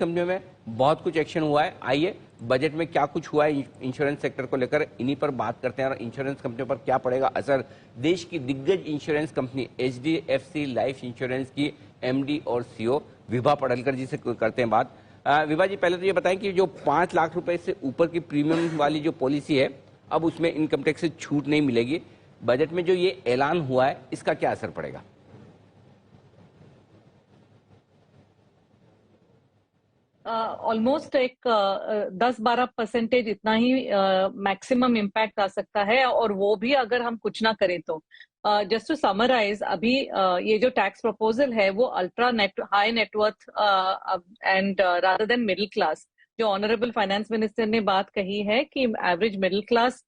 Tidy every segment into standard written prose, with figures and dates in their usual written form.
कंपनियों में बहुत कुछ एक्शन हुआ है। आइए बजट में क्या कुछ हुआ है इंश्योरेंस सेक्टर को लेकर, इन्हीं पर बात करते हैं और इंश्योरेंस कंपनियों पर क्या पड़ेगा असर। देश की दिग्गज insurance company HDFC life insurance की MD और CEO विभा पडलकर जी से करते हैं बात। विभा जी, पहले तो ये बताएं कि जो 5 लाख रुपए से ऊपर की प्रीमियम वाली जो पॉलिसी है, अब उसमें इनकम टैक्स से छूट नहीं मिलेगी। बजट में जो ये ऐलान हुआ है, इसका क्या असर पड़ेगा? ऑलमोस्ट एक 10-12% इतना ही मैक्सिमम इम्पैक्ट आ सकता है, और वो भी अगर हम कुछ ना करें तो। जस्ट टू समराइज, अभी ये जो टैक्स प्रपोजल है वो ultra high net worth and rather than middle class, जो ऑनरेबल फाइनेंस मिनिस्टर ने बात कही है कि एवरेज मिडिल क्लास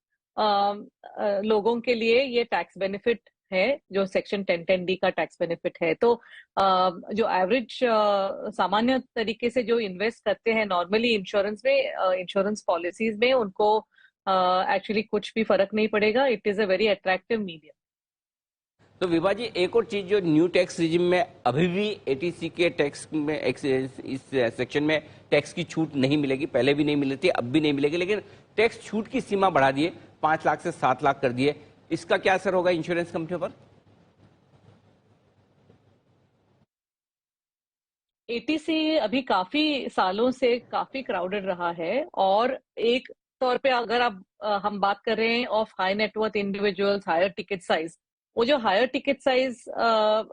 लोगों के लिए ये टैक्स बेनिफिट है, जो सेक्शन 1010D का टैक्स बेनिफिट है। तो जो एवरेज सामान्य तरीके से जो इन्वेस्ट करते हैं नॉर्मली इंश्योरेंस में, इंश्योरेंस पॉलिसीज में, उनको एक्चुअली कुछ भी फर्क नहीं पड़ेगा। It is a very attractive medium. तो विभा जी, एक और चीज, जो न्यू टैक्स रिजिम में अभी भी ATC के टैक्स में इस सेक्शन में टैक्स की छूट नहीं मिलेगी। पहले भी नहीं मिली थी, अब भी नहीं मिलेगी, लेकिन टैक्स छूट की सीमा बढ़ा दिए, 5 लाख से 7 लाख कर दिए। इसका क्या असर होगा इंश्योरेंस कंपनियों पर? ATC अभी काफी सालों से काफी क्राउडेड रहा है, और एक तौर पे अगर आप हम बात कर रहे हैं of high net worth individuals, higher ticket size, वो जो हायर टिकट साइज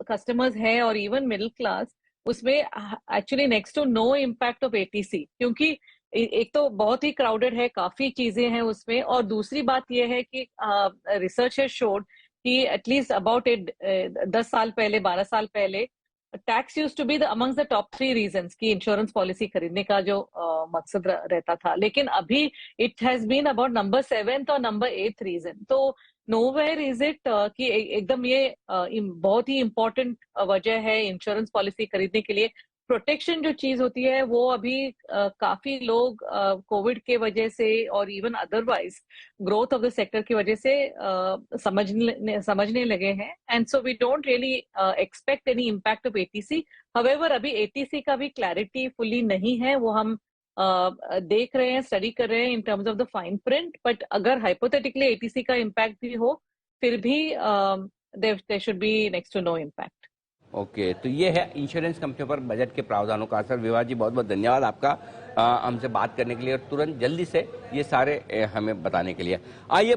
कस्टमर्स हैं और इवन मिडिल क्लास, उसमें actually next to no impact of ATC, क्योंकि एक तो बहुत ही क्राउडेड है, काफी चीजें हैं उसमें, और दूसरी बात यह है कि रिसर्च हैज शोड कि एटलीस्ट अबाउट 10 साल पहले, 12 साल पहले, tax used to be the amongst the top 3 reasons कि इंश्योरेंस पॉलिसी खरीदने का जो मकसद रहता था, लेकिन अभी it has been about number 7th और नंबर 8th रीजन। तो नोवेयर इज इट कि एकदम ये बहुत ही इंपॉर्टेंट वजह है इंश्योरेंस पॉलिसी खरीदने के लिए। प्रोटेक्शन जो चीज होती है वो अभी काफी लोग कोविड के वजह से और even otherwise growth of the sector की वजह से समझने लगे हैं, and so we don't really expect any impact of ATC। However अभी ATC का भी क्लैरिटी फुली नहीं है, वो हम देख रहे हैं, स्टडी कर रहे हैं in terms of the fine print. But अगर हाइपोथेटिकली ATC का इम्पैक्ट भी हो, फिर भी there should be next to no impact. Okay, तो ये है इंश्योरेंस कंपनियों पर बजट के प्रावधानों का असर। विभा जी, बहुत बहुत धन्यवाद आपका हमसे बात करने के लिए और तुरंत जल्दी से ये सारे हमें बताने के लिए। आइए